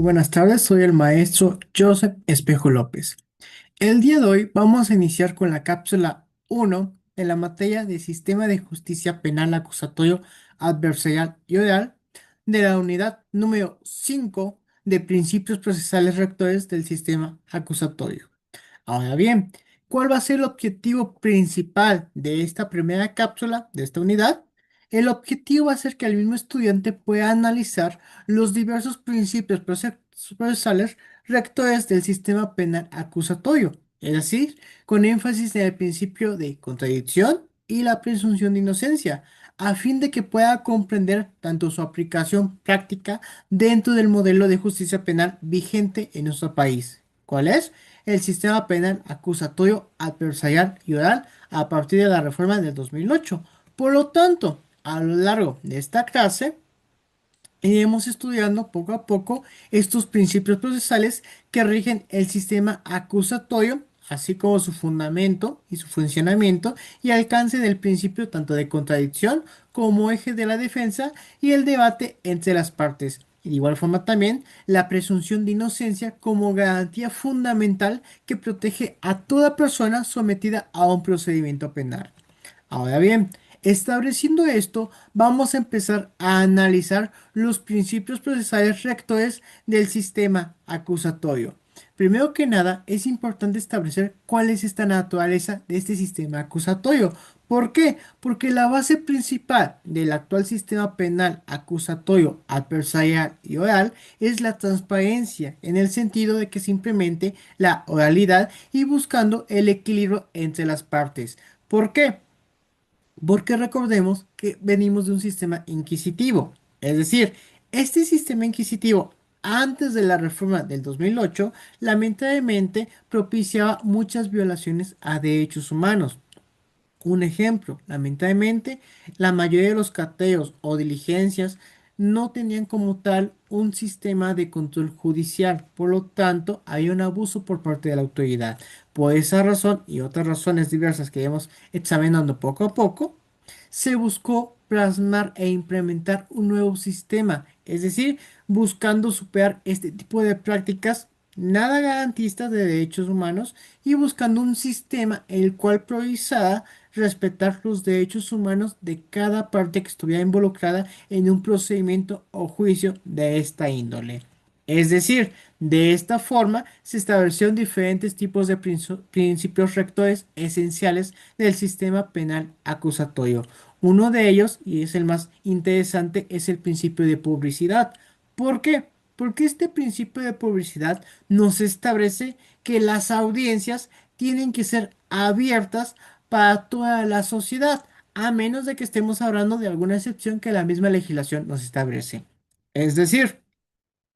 buenas tardes, soy el maestro Joseph Espejo López. El día de hoy vamos a iniciar con la cápsula uno de la materia de Sistema de Justicia Penal Acusatorio Adversarial y Oral de la unidad número 5 de Principios Procesales Rectores del Sistema Acusatorio. Ahora bien, ¿cuál va a ser el objetivo principal de esta primera cápsula, de esta unidad? El objetivo va a ser que el mismo estudiante pueda analizar los diversos principios procesales rectores del sistema penal acusatorio, es decir, con énfasis en el principio de contradicción y la presunción de inocencia, a fin de que pueda comprender tanto su aplicación práctica dentro del modelo de justicia penal vigente en nuestro país. ¿Cuál es? El sistema penal acusatorio adversarial y oral a partir de la reforma del 2008. Por lo tanto, a lo largo de esta clase, iremos estudiando poco a poco estos principios procesales que rigen el sistema acusatorio, así como su fundamento y su funcionamiento y alcance del principio tanto de contradicción como eje de la defensa y el debate entre las partes. Y de igual forma también la presunción de inocencia como garantía fundamental que protege a toda persona sometida a un procedimiento penal. Ahora bien, estableciendo esto, vamos a empezar a analizar los principios procesales rectores del sistema acusatorio. Primero que nada, es importante establecer cuál es esta naturaleza de este sistema acusatorio. ¿Por qué? Porque la base principal del actual sistema penal acusatorio, adversarial y oral es la transparencia, en el sentido de que se implemente la oralidad y buscando el equilibrio entre las partes. ¿Por qué? Porque recordemos que venimos de un sistema inquisitivo. Es decir, este sistema inquisitivo, antes de la reforma del 2008, lamentablemente propiciaba muchas violaciones a derechos humanos. Un ejemplo, lamentablemente, la mayoría de los cateos o diligencias no tenían como tal un sistema de control judicial, por lo tanto, había un abuso por parte de la autoridad. Por esa razón y otras razones diversas que iremos examinando poco a poco, se buscó plasmar e implementar un nuevo sistema, es decir, buscando superar este tipo de prácticas nada garantistas de derechos humanos y buscando un sistema el cual priorizara respetar los derechos humanos de cada parte que estuviera involucrada en un procedimiento o juicio de esta índole. Es decir, de esta forma se establecieron diferentes tipos de principios rectores esenciales del sistema penal acusatorio. Uno de ellos, y es el más interesante, es el principio de publicidad. ¿Por qué? Porque este principio de publicidad nos establece que las audiencias tienen que ser abiertas para toda la sociedad, a menos de que estemos hablando de alguna excepción que la misma legislación nos establece. Es decir,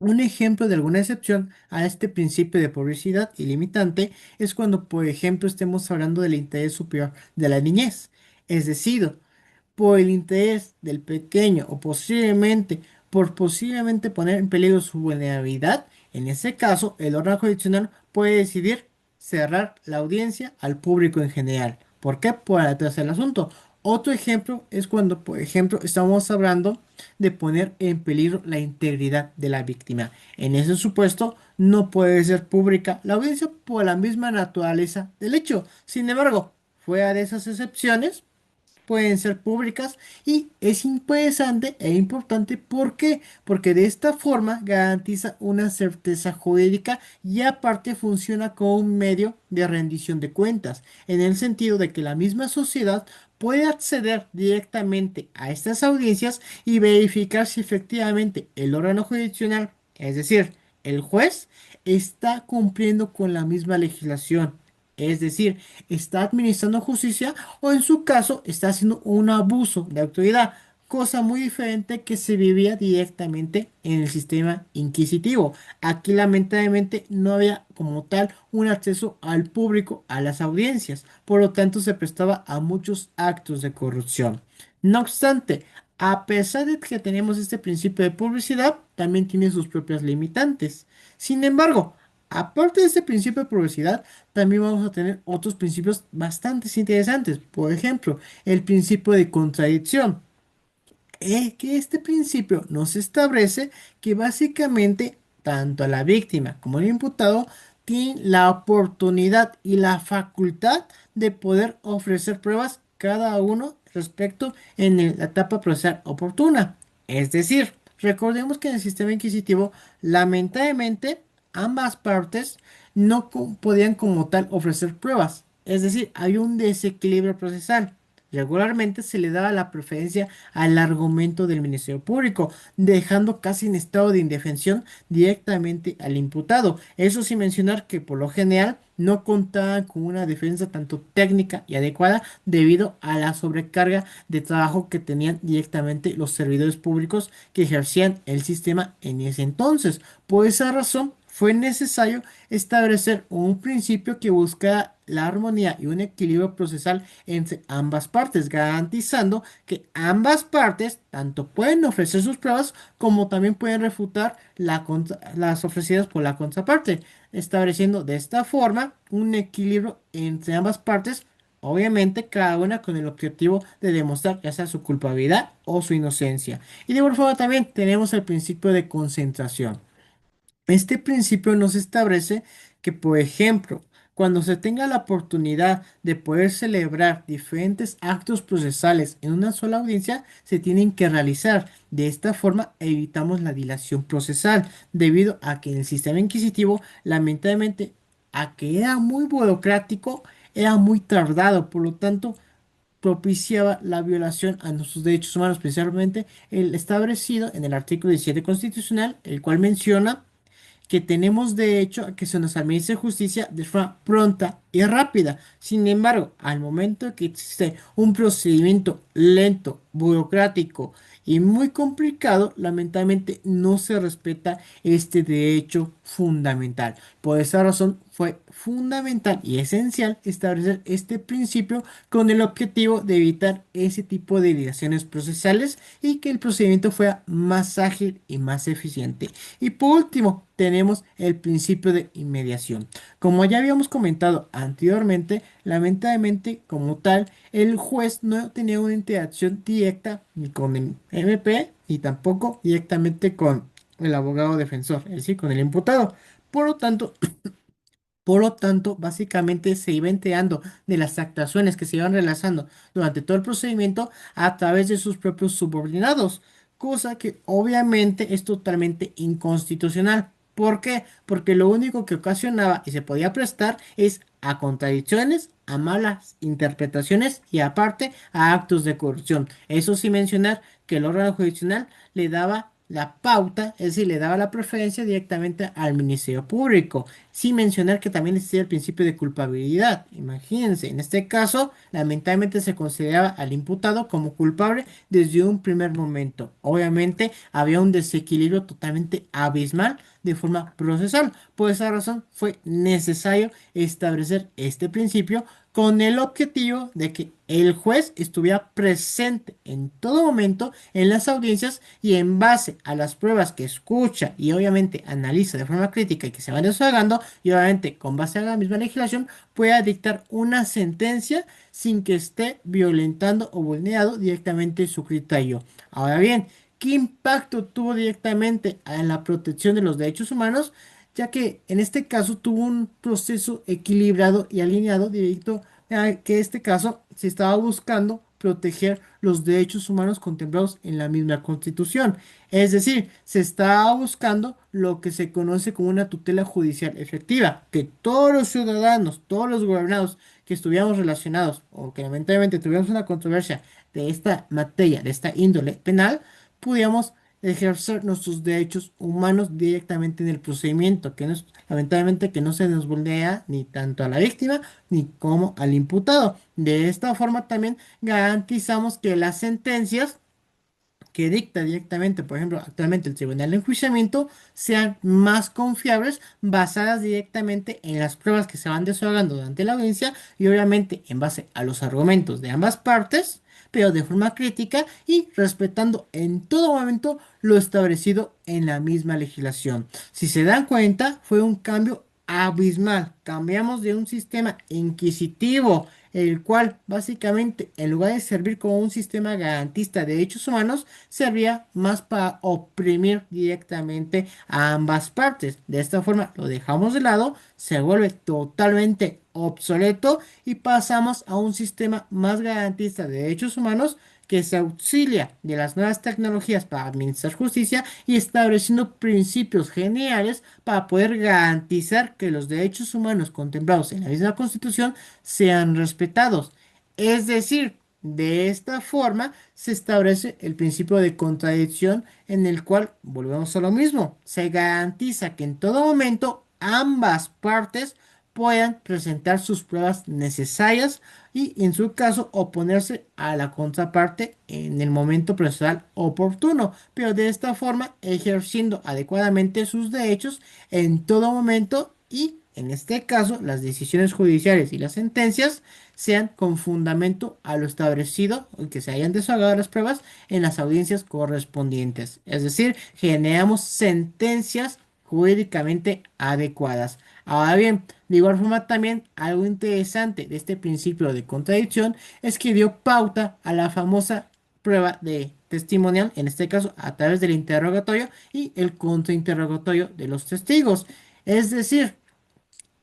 un ejemplo de alguna excepción a este principio de publicidad ilimitante es cuando, por ejemplo, estemos hablando del interés superior de la niñez. Es decir, por el interés del pequeño o posiblemente poner en peligro su vulnerabilidad, en ese caso el órgano jurisdiccional puede decidir cerrar la audiencia al público en general. ¿Por qué? Por atrasar el asunto. Otro ejemplo es cuando, por ejemplo, estamos hablando de poner en peligro la integridad de la víctima. En ese supuesto, no puede ser pública la audiencia por la misma naturaleza del hecho. Sin embargo, fuera de esas excepciones, pueden ser públicas y es interesante e importante. ¿Por qué? Porque de esta forma garantiza una certeza jurídica y aparte funciona como un medio de rendición de cuentas, en el sentido de que la misma sociedad puede acceder directamente a estas audiencias y verificar si efectivamente el órgano jurisdiccional, es decir, el juez, está cumpliendo con la misma legislación. Es decir, está administrando justicia o en su caso está haciendo un abuso de autoridad, cosa muy diferente que se vivía directamente en el sistema inquisitivo. Aquí lamentablemente no había como tal un acceso al público a las audiencias, por lo tanto se prestaba a muchos actos de corrupción. No obstante, a pesar de que tenemos este principio de publicidad, también tiene sus propias limitantes. Sin embargo, aparte de este principio de publicidad, también vamos a tener otros principios bastante interesantes. Por ejemplo, el principio de contradicción. Que este principio nos establece que básicamente tanto la víctima como el imputado tienen la oportunidad y la facultad de poder ofrecer pruebas cada uno respecto en la etapa procesal oportuna. Es decir, recordemos que en el sistema inquisitivo, lamentablemente, ambas partes no podían como tal ofrecer pruebas. Es decir, hay un desequilibrio procesal. Regularmente se le daba la preferencia al argumento del Ministerio Público, dejando casi en estado de indefensión directamente al imputado. Eso sin mencionar que por lo general no contaban con una defensa tanto técnica y adecuada debido a la sobrecarga de trabajo que tenían directamente los servidores públicos que ejercían el sistema en ese entonces. Por esa razón, fue necesario establecer un principio que buscara la armonía y un equilibrio procesal entre ambas partes, garantizando que ambas partes tanto pueden ofrecer sus pruebas como también pueden refutar las ofrecidas por la contraparte, estableciendo de esta forma un equilibrio entre ambas partes, obviamente cada una con el objetivo de demostrar ya sea su culpabilidad o su inocencia. Y de igual forma también tenemos el principio de concentración. Este principio nos establece que, por ejemplo, cuando se tenga la oportunidad de poder celebrar diferentes actos procesales en una sola audiencia, se tienen que realizar. De esta forma evitamos la dilación procesal, debido a que en el sistema inquisitivo, lamentablemente, a que era muy burocrático, era muy tardado, por lo tanto, propiciaba la violación a nuestros derechos humanos, principalmente el establecido en el artículo 17 constitucional, el cual menciona que tenemos derecho a que se nos administre justicia de forma pronta y rápida. Sin embargo, al momento que existe un procedimiento lento, burocrático y muy complicado, lamentablemente no se respeta este derecho fundamental. Por esa razón fue fundamental y esencial establecer este principio con el objetivo de evitar ese tipo de dilaciones procesales y que el procedimiento fuera más ágil y más eficiente. Y por último, tenemos el principio de inmediación. Como ya habíamos comentado anteriormente, lamentablemente, como tal, el juez no tenía una interacción directa ni con el MP ni tampoco directamente con el abogado defensor, es decir, con el imputado. Por lo tanto, básicamente se iba enterando de las actuaciones que se iban realizando durante todo el procedimiento a través de sus propios subordinados, cosa que obviamente es totalmente inconstitucional. ¿Por qué? Porque lo único que ocasionaba y se podía prestar es a contradicciones, a malas interpretaciones y aparte a actos de corrupción. Eso sin mencionar que el órgano jurisdiccional le daba la pauta, es decir, le daba la preferencia directamente al Ministerio Público, sin mencionar que también existía el principio de culpabilidad. Imagínense, en este caso, lamentablemente se consideraba al imputado como culpable desde un primer momento. Obviamente, había un desequilibrio totalmente abismal de forma procesal. Por esa razón, fue necesario establecer este principio con el objetivo de que el juez estuviera presente en todo momento en las audiencias y en base a las pruebas que escucha y obviamente analiza de forma crítica y que se van desahogando y obviamente con base a la misma legislación pueda dictar una sentencia sin que esté violentando o vulnerado directamente su criterio. Ahora bien, ¿qué impacto tuvo directamente en la protección de los derechos humanos? Ya que en este caso tuvo un proceso equilibrado y alineado directo a que en este caso se estaba buscando proteger los derechos humanos contemplados en la misma Constitución. Es decir, se estaba buscando lo que se conoce como una tutela judicial efectiva, que todos los ciudadanos, todos los gobernados que estuviéramos relacionados o que lamentablemente tuviéramos una controversia de esta materia, de esta índole penal, pudiéramos ejercer nuestros derechos humanos directamente en el procedimiento, lamentablemente que no se nos vulnera ni tanto a la víctima ni como al imputado. De esta forma también garantizamos que las sentencias que dicta directamente, por ejemplo, actualmente el Tribunal de Enjuiciamiento, sean más confiables, basadas directamente en las pruebas que se van desahogando durante la audiencia y obviamente en base a los argumentos de ambas partes, pero de forma crítica y respetando en todo momento lo establecido en la misma legislación. Si se dan cuenta, fue un cambio abismal. Cambiamos de un sistema inquisitivo, el cual básicamente, en lugar de servir como un sistema garantista de derechos humanos, servía más para oprimir directamente a ambas partes. De esta forma lo dejamos de lado, se vuelve totalmente obsoleto y pasamos a un sistema más garantista de derechos humanos que se auxilia de las nuevas tecnologías para administrar justicia y estableciendo principios generales para poder garantizar que los derechos humanos contemplados en la misma Constitución sean respetados. Es decir, de esta forma se establece el principio de contradicción en el cual volvemos a lo mismo. Se garantiza que en todo momento ambas partes puedan presentar sus pruebas necesarias y en su caso oponerse a la contraparte en el momento procesual oportuno, pero de esta forma ejerciendo adecuadamente sus derechos en todo momento y en este caso las decisiones judiciales y las sentencias sean con fundamento a lo establecido y que se hayan desahogado las pruebas en las audiencias correspondientes. Es decir, generamos sentencias jurídicamente adecuadas. Ahora bien, de igual forma también algo interesante de este principio de contradicción es que dio pauta a la famosa prueba de testimonial, en este caso a través del interrogatorio y el contrainterrogatorio de los testigos. Es decir,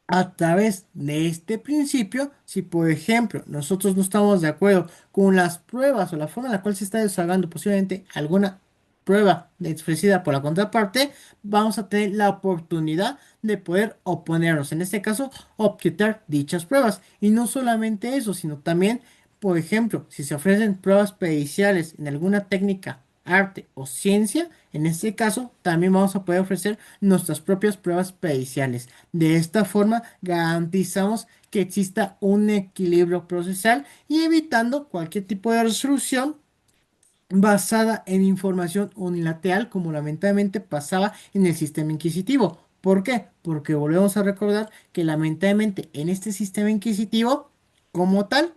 a través de este principio, si por ejemplo nosotros no estamos de acuerdo con las pruebas o la forma en la cual se está desahogando posiblemente alguna prueba ofrecida por la contraparte, vamos a tener la oportunidad de poder oponernos, en este caso, objetar dichas pruebas. Y no solamente eso, sino también, por ejemplo, si se ofrecen pruebas periciales en alguna técnica, arte o ciencia, en este caso también vamos a poder ofrecer nuestras propias pruebas periciales. De esta forma garantizamos que exista un equilibrio procesal y evitando cualquier tipo de resolución basada en información unilateral como lamentablemente pasaba en el sistema inquisitivo. ¿Por qué? Porque volvemos a recordar que lamentablemente en este sistema inquisitivo como tal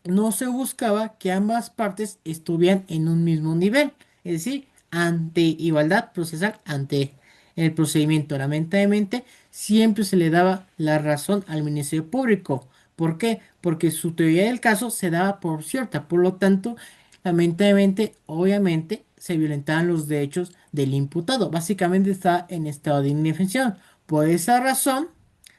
no se buscaba que ambas partes estuvieran en un mismo nivel, es decir, ante igualdad procesal ante el procedimiento. Lamentablemente, siempre se le daba la razón al Ministerio Público. ¿Por qué? Porque su teoría del caso se daba por cierta, por lo tanto, lamentablemente, obviamente, se violentaban los derechos del imputado. Básicamente está en estado de indefensión. Por esa razón,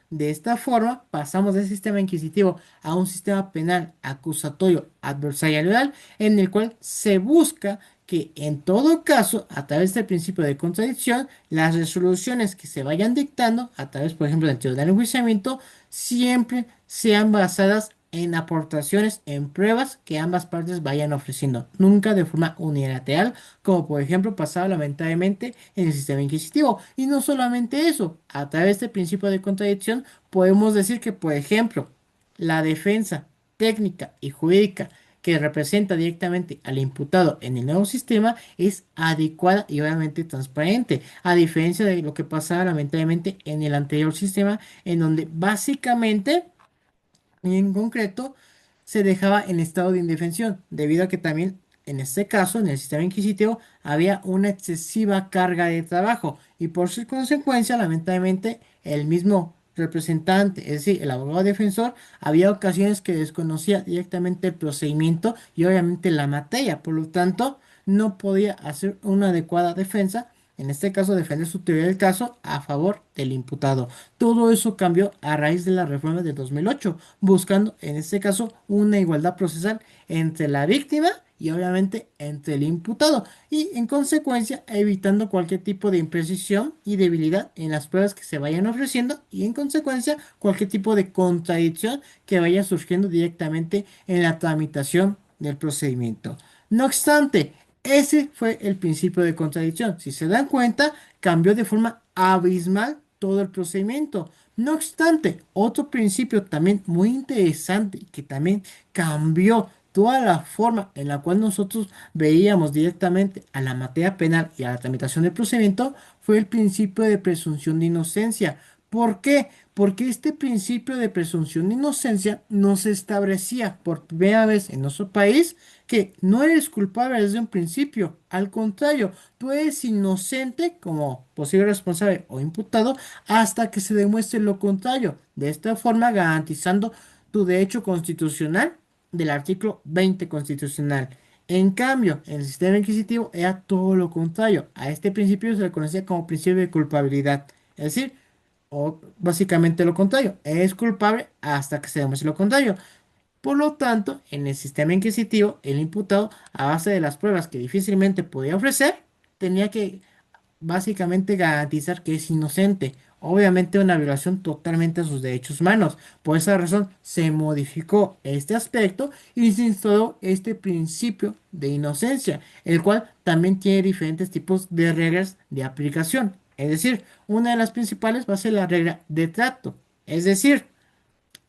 de esta forma, pasamos del sistema inquisitivo a un sistema penal acusatorio adversarial en el cual se busca que en todo caso, a través del principio de contradicción, las resoluciones que se vayan dictando, a través, por ejemplo, del tribunal de enjuiciamiento, siempre sean basadas en aportaciones, en pruebas que ambas partes vayan ofreciendo, nunca de forma unilateral, como por ejemplo pasaba lamentablemente en el sistema inquisitivo. Y no solamente eso, a través del principio de contradicción podemos decir que, por ejemplo, la defensa técnica y jurídica que representa directamente al imputado en el nuevo sistema es adecuada y obviamente transparente, a diferencia de lo que pasaba lamentablemente en el anterior sistema, en donde básicamente y en concreto se dejaba en estado de indefensión, debido a que también en este caso, en el sistema inquisitivo, había una excesiva carga de trabajo y por su consecuencia, lamentablemente, el mismo representante, es decir, el abogado defensor, había ocasiones que desconocía directamente el procedimiento y obviamente la materia, por lo tanto, no podía hacer una adecuada defensa, en este caso defender su teoría del caso a favor del imputado. Todo eso cambió a raíz de la reforma de 2008, buscando en este caso una igualdad procesal entre la víctima y obviamente entre el imputado y en consecuencia evitando cualquier tipo de imprecisión y debilidad en las pruebas que se vayan ofreciendo y en consecuencia cualquier tipo de contradicción que vaya surgiendo directamente en la tramitación del procedimiento. No obstante, ese fue el principio de contradicción. Si se dan cuenta, cambió de forma abismal todo el procedimiento. No obstante, otro principio también muy interesante y que también cambió toda la forma en la cual nosotros veíamos directamente a la materia penal y a la tramitación del procedimiento fue el principio de presunción de inocencia. ¿Por qué? porque este principio de presunción de inocencia no se establecía por primera vez en nuestro país que no eres culpable desde un principio. Al contrario, tú eres inocente como posible responsable o imputado hasta que se demuestre lo contrario. De esta forma, garantizando tu derecho constitucional del artículo 20 constitucional. En cambio, en el sistema inquisitivo era todo lo contrario. A este principio se le conocía como principio de culpabilidad. Es decir, o básicamente lo contrario, es culpable hasta que se demuestre lo contrario. Por lo tanto, en el sistema inquisitivo, el imputado, a base de las pruebas que difícilmente podía ofrecer, tenía que básicamente garantizar que es inocente. Obviamente una violación totalmente a sus derechos humanos. Por esa razón se modificó este aspecto y se instauró este principio de inocencia, el cual también tiene diferentes tipos de reglas de aplicación. Es decir, una de las principales va a ser la regla de trato. Es decir,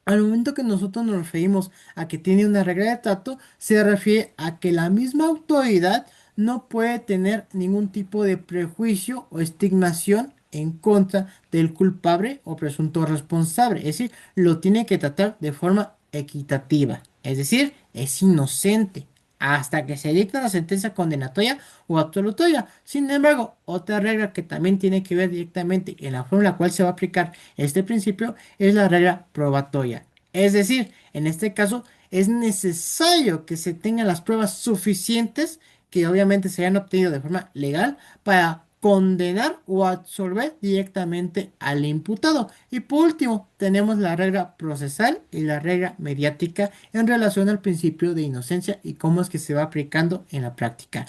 al momento que nosotros nos referimos a que tiene una regla de trato, se refiere a que la misma autoridad no puede tener ningún tipo de prejuicio o estigmación en contra del culpable o presunto responsable. Es decir, lo tiene que tratar de forma equitativa. Es decir, es inocente hasta que se dicta la sentencia condenatoria o absolutoria. Sin embargo, otra regla que también tiene que ver directamente en la forma en la cual se va a aplicar este principio es la regla probatoria. Es decir, en este caso es necesario que se tengan las pruebas suficientes que obviamente se hayan obtenido de forma legal para condenar o absolver directamente al imputado. Y por último, tenemos la regla procesal y la regla mediática en relación al principio de inocencia y cómo es que se va aplicando en la práctica.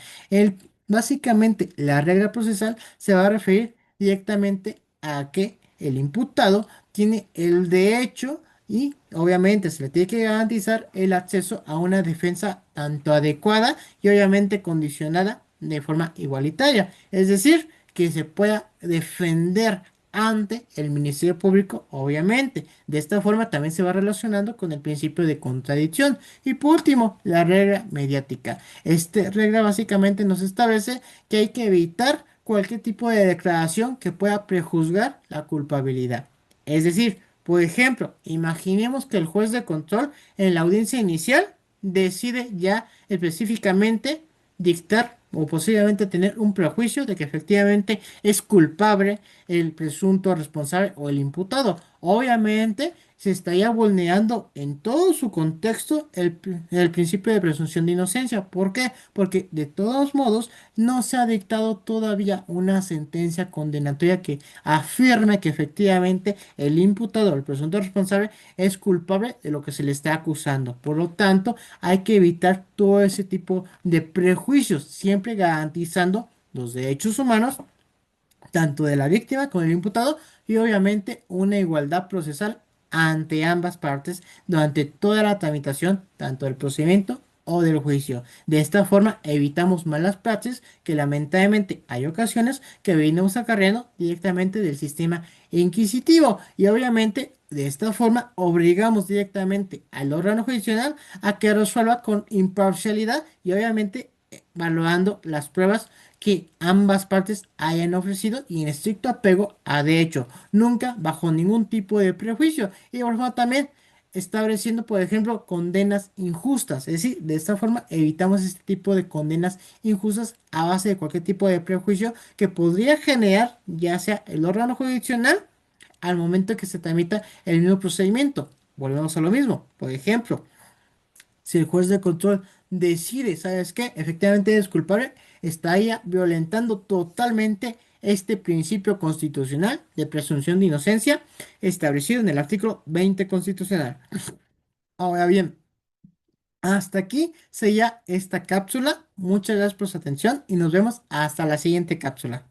Básicamente, la regla procesal se va a referir directamente a que el imputado tiene el derecho y obviamente se le tiene que garantizar el acceso a una defensa tanto adecuada y obviamente condicionada de forma igualitaria. Es decir, que se pueda defender ante el Ministerio Público, obviamente. De esta forma también se va relacionando con el principio de contradicción. Y por último, la regla mediática. Esta regla básicamente nos establece que hay que evitar cualquier tipo de declaración que pueda prejuzgar la culpabilidad. Es decir, por ejemplo, imaginemos que el juez de control en la audiencia inicial decide ya específicamente dictar o posiblemente tener un prejuicio de que efectivamente es culpable el presunto responsable o el imputado. Obviamente se estaría vulnerando en todo su contexto el principio de presunción de inocencia. ¿Por qué? Porque de todos modos no se ha dictado todavía una sentencia condenatoria que afirme que efectivamente el imputado, el presunto responsable, es culpable de lo que se le está acusando. Por lo tanto, hay que evitar todo ese tipo de prejuicios, siempre garantizando los derechos humanos, tanto de la víctima como del imputado, y obviamente una igualdad procesal ante ambas partes durante toda la tramitación, tanto del procedimiento o del juicio. De esta forma evitamos malas praxis que lamentablemente hay ocasiones que venimos acarreando directamente del sistema inquisitivo y obviamente de esta forma obligamos directamente al órgano judicial a que resuelva con imparcialidad y obviamente valorando las pruebas que ambas partes hayan ofrecido y en estricto apego a de hecho, nunca bajo ningún tipo de prejuicio. Y por favor también estableciendo, por ejemplo, condenas injustas. Es decir, de esta forma evitamos este tipo de condenas injustas a base de cualquier tipo de prejuicio que podría generar ya sea el órgano jurisdiccional al momento que se tramita el mismo procedimiento. Volvemos a lo mismo. Por ejemplo, si el juez de control decide, ¿sabes qué? Efectivamente es culpable, estaría violentando totalmente este principio constitucional de presunción de inocencia establecido en el artículo 20 constitucional. Ahora bien, hasta aquí sería esta cápsula. Muchas gracias por su atención y nos vemos hasta la siguiente cápsula.